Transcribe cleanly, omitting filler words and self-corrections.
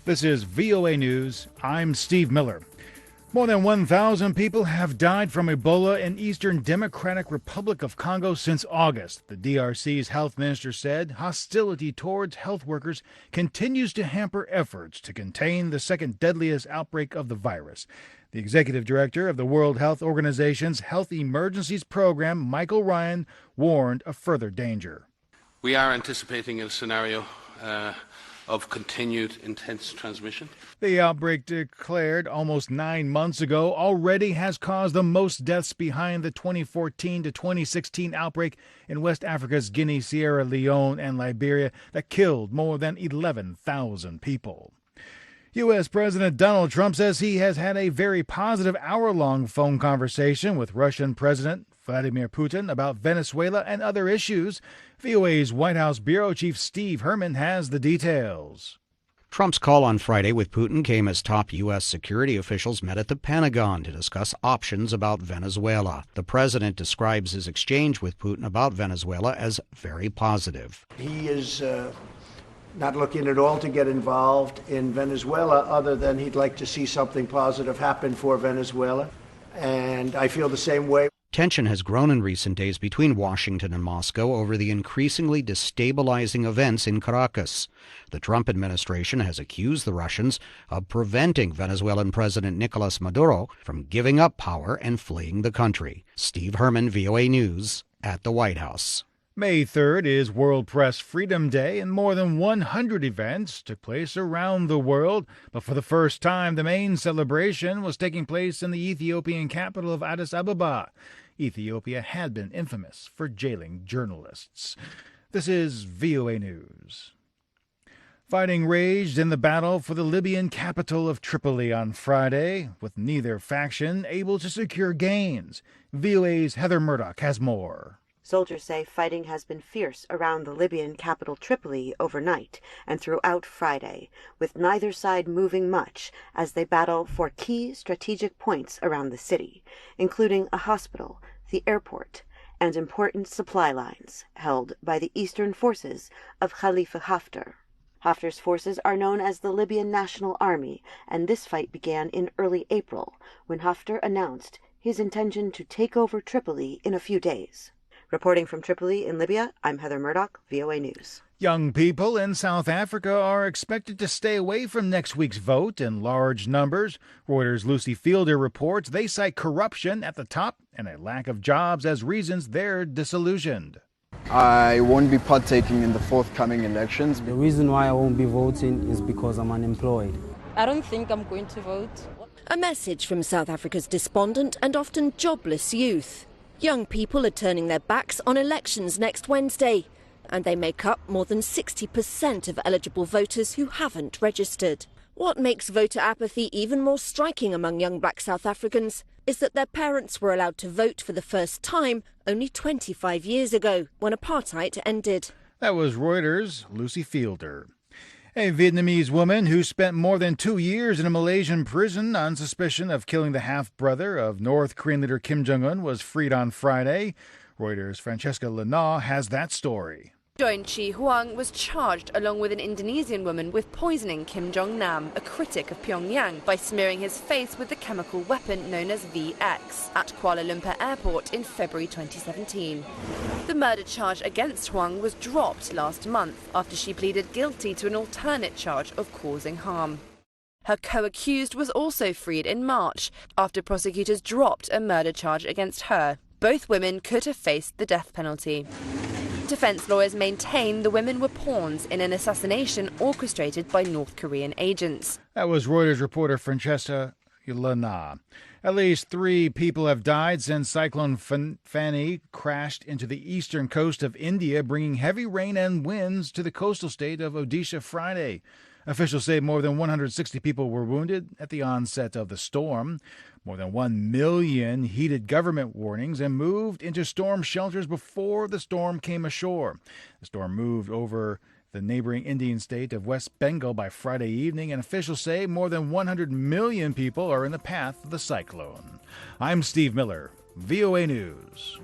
This is VOA News. I'm Steve Miller. More than 1,000 people have died from Ebola in eastern Democratic Republic of Congo since August. The DRC's health minister said hostility towards health workers continues to hamper efforts to contain the second deadliest outbreak of the virus. The executive director of the World Health Organization's Health Emergencies Program, Michael Ryan, warned of further danger. We are anticipating a scenario of continued intense transmission. The outbreak, declared almost 9 months ago, already has caused the most deaths behind the 2014 to 2016 outbreak in West Africa's Guinea, Sierra Leone, and Liberia that killed more than 11,000 people. U.S. President Donald Trump says he has had a very positive hour-long phone conversation with Russian President Vladimir Putin about Venezuela and other issues. VOA's White House Bureau Chief Steve Herman has the details. Trump's call on Friday with Putin came as top U.S. security officials met at the Pentagon to discuss options about Venezuela. The president describes his exchange with Putin about Venezuela as very positive. He is not looking at all to get involved in Venezuela, other than he'd like to see something positive happen for Venezuela. And I feel the same way. Tension has grown in recent days between Washington and Moscow over the increasingly destabilizing events in Caracas. The Trump administration has accused the Russians of preventing Venezuelan President Nicolas Maduro from giving up power and fleeing the country. Steve Herman, VOA News, at the White House. May 3rd is World Press Freedom Day, and more than 100 events took place around the world. But for the first time, the main celebration was taking place in the Ethiopian capital of Addis Ababa. Ethiopia had been infamous for jailing journalists. This is VOA News. Fighting raged in the battle for the Libyan capital of Tripoli on Friday, with neither faction able to secure gains. VOA's Heather Murdoch has more. Soldiers say fighting has been fierce around the Libyan capital Tripoli overnight and throughout Friday, with neither side moving much as they battle for key strategic points around the city, including a hospital, the airport, and important supply lines held by the eastern forces of Khalifa Haftar. Haftar's forces are known as the Libyan National Army, and this fight began in early April when Haftar announced his intention to take over Tripoli in a few days. Reporting from Tripoli in Libya, I'm Heather Murdoch, VOA News. Young people in South Africa are expected to stay away from next week's vote in large numbers. Reuters' Lucy Fielder reports they cite corruption at the top and a lack of jobs as reasons they're disillusioned. I won't be partaking in the forthcoming elections. The reason why I won't be voting is because I'm unemployed. I don't think I'm going to vote. A message from South Africa's despondent and often jobless youth. Young people are turning their backs on elections next Wednesday, and they make up more than 60% of eligible voters who haven't registered. What makes voter apathy even more striking among young black South Africans is that their parents were allowed to vote for the first time only 25 years ago, when apartheid ended. That was Reuters' Lucy Fielder. A Vietnamese woman who spent more than 2 years in a Malaysian prison on suspicion of killing the half-brother of North Korean leader Kim Jong-un was freed on Friday. Reuters' Francesca Lena has that story. Join Chi Huang was charged along with an Indonesian woman with poisoning Kim Jong-nam, a critic of Pyongyang, by smearing his face with the chemical weapon known as VX at Kuala Lumpur Airport in February 2017. The murder charge against Huang was dropped last month after she pleaded guilty to an alternate charge of causing harm. Her co-accused was also freed in March after prosecutors dropped a murder charge against her. Both women could have faced the death penalty. Defense lawyers maintain the women were pawns in an assassination orchestrated by North Korean agents. That was Reuters reporter Francesca Lena. At least 3 people have died since Cyclone Fani crashed into the eastern coast of India, bringing heavy rain and winds to the coastal state of Odisha Friday. Officials say more than 160 people were wounded at the onset of the storm. More than 1 million heeded government warnings and moved into storm shelters before the storm came ashore. The storm moved over the neighboring Indian state of West Bengal by Friday evening, and officials say more than 100 million people are in the path of the cyclone. I'm Steve Miller, VOA News.